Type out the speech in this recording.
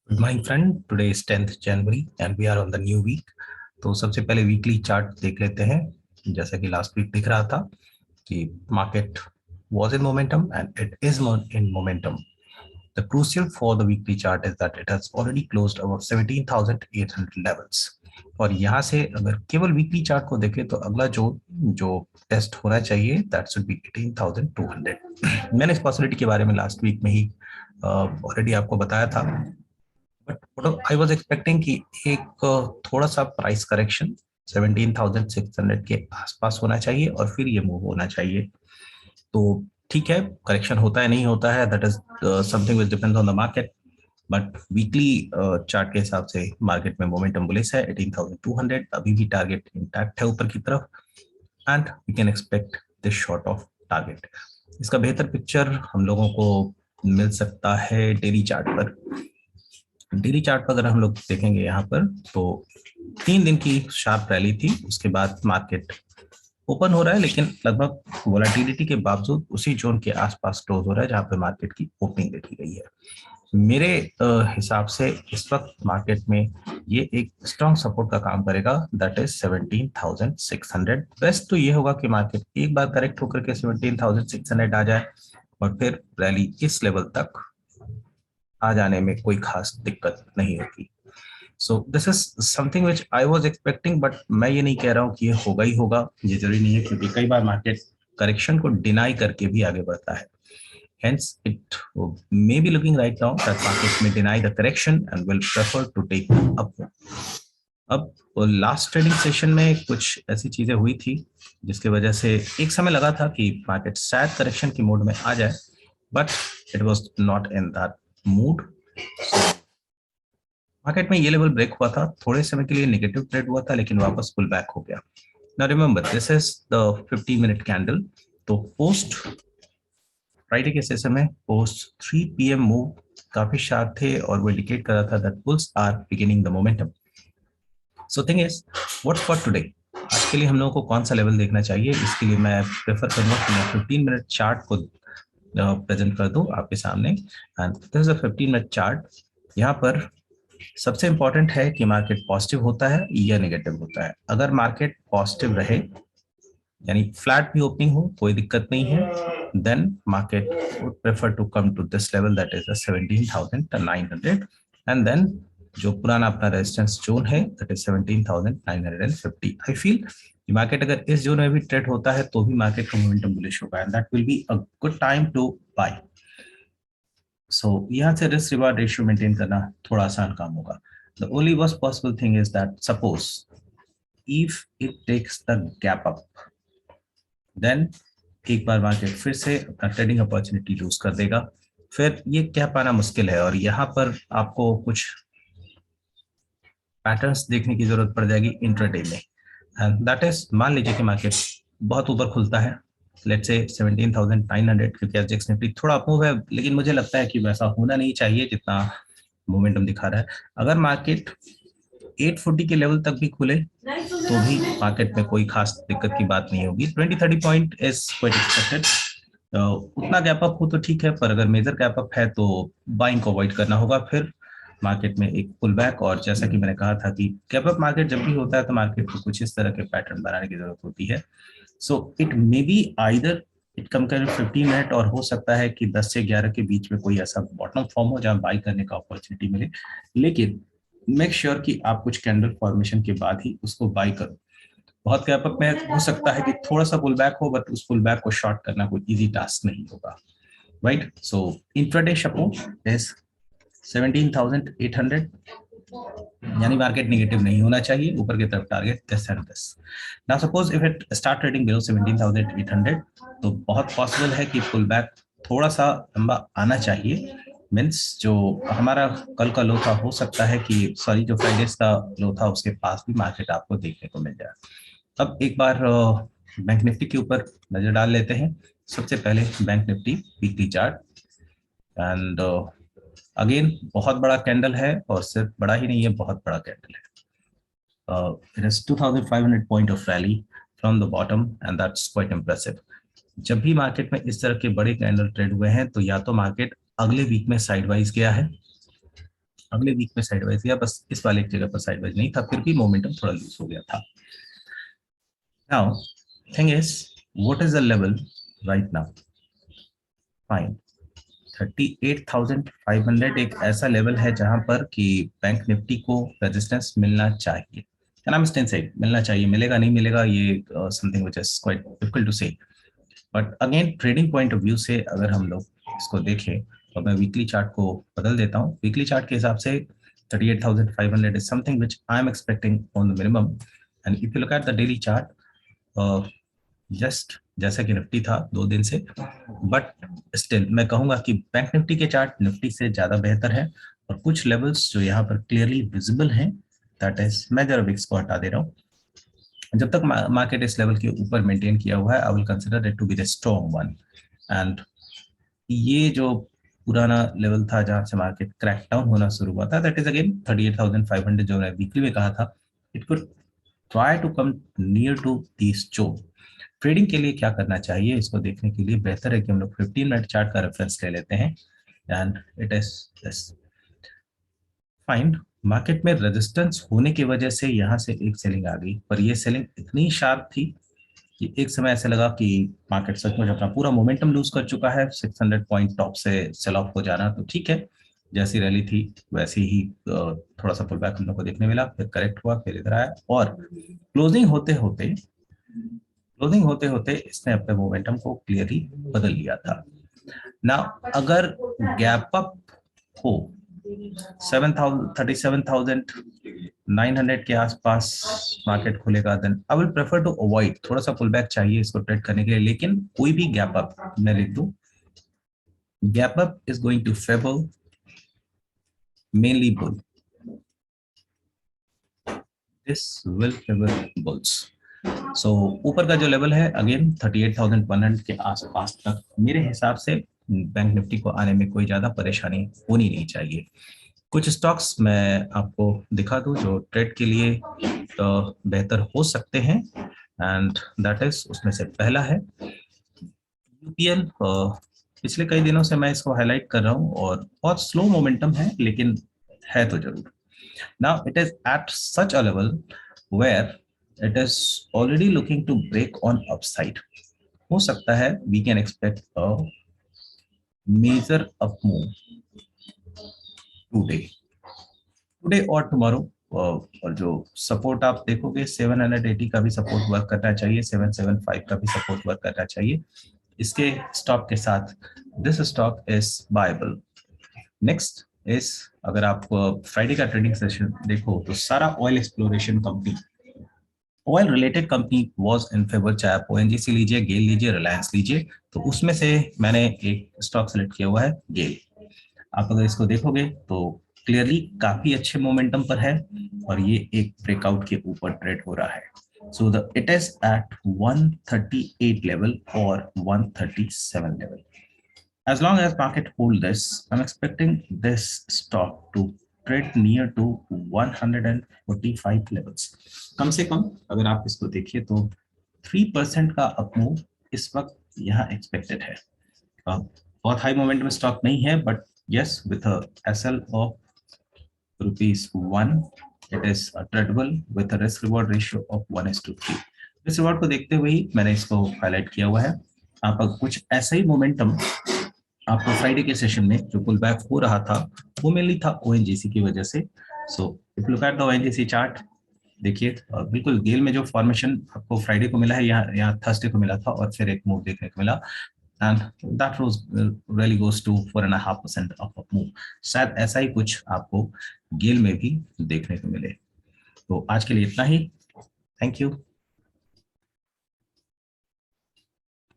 Good morning friend, today is 10th January and we are on the new week. तो सबसे पहले weekly chart देख लेते हैं। जैसा कि लास्ट वीक दिख रहा था कि market was in momentum and it is in momentum. The crucial for the weekly chart is that it has already closed above 17,800 levels. और यहाँ से अगर केवल वीकली चार्ट को देखें तो अगला जो जो टेस्ट होना चाहिए दैट शुड बी 18,200। मैंने इस पॉसिबिलिटी के बारे में लास्ट वीक में ही ऑलरेडी आपको बताया था। बट आई वाज एक्सपेक्टिंग कि एक थोड़ा सा प्राइस करेक्शन 17,600 के आसपास होना चाहिए और फिर ये मूव होना चाहिए। तो ठीक है, करेक्शन होता है नहीं होता है, that is something which depends on the market. But weekly chart के हिसाब से मार्केट में मोमेंटम बुलिश है। 18,200 अभी भी टारगेट इंटैक्ट है ऊपर की तरफ and we can expect this short of target. इसका बेहतर पिक्चर हम लोगों को मिल सकता है डेली चार्ट पर। डेली चार्ट पर अगर हम लोग देखेंगे यहाँ पर तो 3 दिन की शार्प रैली थी, उसके बाद मार्केट ओपन हो रहा है लेकिन लगभग वोलेटिलिटी के बावजूद उसी जोन के आसपास क्लोज हो रहा है जहां पे मार्केट की ओपनिंग देखी गई है। मेरे हिसाब से इस वक्त मार्केट में ये एक स्ट्रॉन्ग सपोर्ट का काम करेगा, दैट इज 17,600। बेस्ट तो ये होगा कि मार्केट एक बार करेक्ट होकर के 17,600 आ जाए और फिर रैली इस लेवल तक आ जाने में कोई खास दिक्कत नहीं होगी। So this is something which I was expecting, but मैं ये नहीं कह रहा हूँ कि ये होगा ही होगा, ये जरूरी नहीं है, क्योंकि कई बार मार्केट करेक्शन को डिनाई करके भी आगे बढ़ता है। Hence, it may be looking right now that market may deny the correction and will prefer to take upward. अब लास्ट ट्रेडिंग सेशन में कुछ ऐसी चीजें हुई थी जिसकी वजह से एक समय लगा था कि मार्केट शायद करेक्शन की मोड में आ जाए, but it was not in that mood. Market में ये लेवल ब्रेक हुआ था, थोड़े समय के लिए नेगेटिव ट्रेड हुआ था लेकिन वापस पुल बैक हो गया। Now remember this is the 15 minute candle. तो पोस्ट फ्राइडे के सेशन में पोस्ट 3 PM मूव काफी शार्प थे और वो इंडिकेट कर रहा था that bulls are beginning the momentum. So thing is what for today, आज के लिए हम लोगों को कौन सा लेवल देखना चाहिए, इसके लिए मैं प्रेफर करूंगा कि मैं 15 मिनट चार्ट को प्रेजेंट कर दूं आपके सामने। And this is a 15 minute chart. यहाँ पर सबसे इंपॉर्टेंट है कि मार्केट पॉजिटिव होता है या नेगेटिव होता है। अगर मार्केट पॉजिटिव रहे यानी फ्लैट भी ओपनिंग हो कोई दिक्कत नहीं है, then market would prefer to come to this level that is 17,900 and then जो पुराना अपना रेजिस्टेंस जोन है that is 17,950। I feel market अगर इस जोन में भी ट्रेड होता है तो भी मार्केट का मोमेंटम बुलिश होगा and that will be a good time to buy. So यहाँ से रिस्क रिवार्ड रेशियो मेंटेन करना थोड़ा आसान काम होगा। The only worst possible thing is that suppose if it takes the gap up, then एक बार मार्केट फिर से अपना ट्रेडिंग अपॉर्चुनिटी लूज कर देगा, फिर ये कह पाना मुश्किल है और यहाँ पर आपको कुछ पैटर्न्स देखने की जरूरत पड़ जाएगी इंट्राडे में। एंड दैट इज, मान लीजिए कि मार्केट बहुत ऊपर खुलता है, लेट्स से 17,900, क्योंकि एसजेएक्स निफ्टी थोड़ा अप है लेकिन मुझे लगता है कि वैसा होना नहीं चाहिए जितना मोमेंटम दिखा रहा है। अगर मार्केट 840 के लेवल तक भी खुले तो भी मार्केट में कोई खास दिक्कत की बात नहीं होगी। 20-30 पॉइंट इज क्वाइट एक्सपेक्टेड। उतना गैप अप हो तो ठीक है, पर अगर मेजर गैप अप है तो बाइंग को अवॉइड करना होगा, फिर मार्केट में एक पुल बैक। और जैसा कि मैंने कहा था कि गैप अप मार्केट जब भी होता है तो मार्केट को कुछ इस तरह के पैटर्न बनाने की जरूरत होती है। So it may be either it come कर 15 मिनट और हो सकता है कि 10 से 11 के बीच में कोई ऐसा बॉटम फॉर्म हो जहां बाई करने का अपॉर्चुनिटी मिले, लेकिन मेक श्योर कि आप कुछ कैंडल फॉर्मेशन के बाद ही उसको बाई करो। बहुत गैप अप में हो सकता है कि थोड़ा सा पुल बैक हो, बट उस पुल बैक को शॉर्ट करना कोई इजी टास्क नहीं होगा, right. So intraday support is 17,800, यानी मार्केट नेगेटिव नहीं होना चाहिए, ऊपर की तरफ target this and this. Now suppose if it start trading below 17,800 तो बहुत पॉसिबल है कि पुल बैक थोड़ा सा लंबा आना चाहिए। मीन्स जो हमारा कल का लो था हो सकता है कि सॉरी जो फ्राइडेज का लो था उसके पास भी मार्केट आपको देखने को मिल जाए। अब एक बार बैंक निफ्टी के ऊपर नजर डाल लेते हैं। सबसे पहले bank Nifty weekly chart and again बहुत बड़ा कैंडल है और सिर्फ बड़ा ही नहीं है, बहुत बड़ा कैंडल है। It is 2,500 point of rally from the bottom and that's quite impressive. जब भी मार्केट में इस तरह के बड़े कैंडल ट्रेड हुए हैं तो या तो मार्केट अगले वीक में साइडवाइज गया है अगले वीक में साइडवाइज गया, बस इस वाले एक जगह पर साइडवाइज नहीं था, फिर भी मोमेंटम थोड़ा लूज हो गया था। Now thing is, what is the level right now? Fine, 38,500 एक ऐसा लेवल है जहां पर कि बैंक निफ्टी को रेजिस्टेंस मिलना चाहिए, and I am still saying मिलना चाहिए, मिलेगा नहीं मिलेगा ये something which is quite difficult to say. But again trading point of view से अगर हम लोग इसको देखें, तो मैं वीकली चार्ट को बदल देता हूँ। वीकली चार्ट के हिसाब से 38,500 is something which I am expecting on the minimum. And if you look at the daily chart, just जैसा कि निफ्टी था 2 दिन से, बट स्टिल मैं कहूंगा कि बैंक निफ्टी के चार्ट निफ्टी से ज्यादा बेहतर है, और कुछ लेवल्स जो यहाँ पर क्लियरली विजिबल हैं, दैट इज मैं जरा विक्स को हटा दे रहा हूँ। जब तक मार्केट इस लेवल के ऊपर मेंटेन किया हुआ है, I will consider it to be the strong one. And ये जो पुराना लेवल था जहां से मार्केट क्रैक डाउन होना शुरू हुआ था, दैट इज अगेन 38,500, जो मैं वीकली में कहा था, it could try to come near to this zone. Trading के लिए क्या करना चाहिए, इसको देखने के लिए बेहतर है कि हम लोग 15 मिनट चार्ट का रेफरेंस ले लेते हैं। And it is this. Fine, market में रेजिस्टेंस होने की वजह से यहाँ से एक सेलिंग आ गई, पर ये सेलिंग इतनी शार्प थी कि एक समय ऐसे लगा कि मार्केट सचमुच अपना पूरा मोमेंटम लूज कर चुका है। 600 पॉइंट टॉप से सेल ऑफ हो जाना तो ठीक है, जैसी रैली थी वैसे ही थोड़ा सा पुल बैक हम लोग को देखने मिला, फिर करेक्ट हुआ, फिर इधर आया, और क्लोजिंग होते होते इसने अपने मोमेंटम को क्लियरली बदल लिया था ना। अगर गैप अप हो 37,900 के आसपास मार्केट खुलेगा, then I will prefer to avoid, थोड़ा सा पुल बैक चाहिए इसको ट्रेड करने के लिए। लेकिन कोई भी गैप अप मैं लिख दूं, gap up is going to favour mainly bull, this will favour bulls. So ऊपर का जो लेवल है अगेन 38,100 के आसपास तक मेरे हिसाब से बैंक निफ्टी को आने में कोई ज्यादा परेशानी होनी नहीं चाहिए। कुछ स्टॉक्स मैं आपको दिखा दूं जो ट्रेड के लिए बेहतर हो सकते हैं, एंड दैट इज, उसमें से पहला है यूपीएल। पिछले कई दिनों से मैं इसको हाईलाइट कर रहा हूं, और बहुत स्लो मोमेंटम है, लेकिन है तो जरूर। Now it is at such a level where it is already looking to break on upside. हो सकता है we can expect a major up move today or tomorrow। और जो सपोर्ट आप देखोगे 780 का भी सपोर्ट वर्क करना चाहिए, 775 का भी सपोर्ट वर्क करना चाहिए। इसके स्टॉक के साथ this stock is Bible. Next is, अगर आप फ्राइडे का ट्रेडिंग सेशन देखो तो सारा oil exploration company, oil related company was in favour, चाहे आप ओएनजीसी लीजिए, गेल लीजिए, रिलायंस लीजिए, तो उसमें से मैंने एक स्टॉक सेलेक्ट किया हुआ है गेल। आप अगर इसको देखोगे तो क्लियरली काफी अच्छे मोमेंटम पर है, और ये एक ब्रेकआउट के ऊपर ट्रेड हो रहा है। So the it is at 138 level और 137 level. As long as market hold this, I'm expecting this stock to trade near to 145 levels। कम से कम अगर आप इसको देखिए तो 3% का अपमूव इस वक्त यहाँ एक्सपेक्टेड है। बहुत हाई मोमेंटम स्टॉक नहीं है, but yes with SL of ₹1, it is tradable with risk reward ratio of 1:3। Risk reward को देखते हुए ही मैंने इसको हाईलाइट किया हुआ है। आप अगर कुछ ऐसा ही मोमेंटम आपको फ्राइडे के सेशन में जो पुल बैक हो रहा था, वो मेनली था ओएनजीसी की वजह से। So if look at the ONGC chart, देखिए बिल्कुल गेल में जो फॉर्मेशन आपको फ्राइडे को मिला है, यहाँ थर्सडे को मिला था, और फिर एक मूव देखने को मिला, and that was really goes to 4.5% of move. शायद ऐसा ही कुछ आपको गेल में भी देखने को मिले। तो आज के लिए इतना ही, थैंक यू।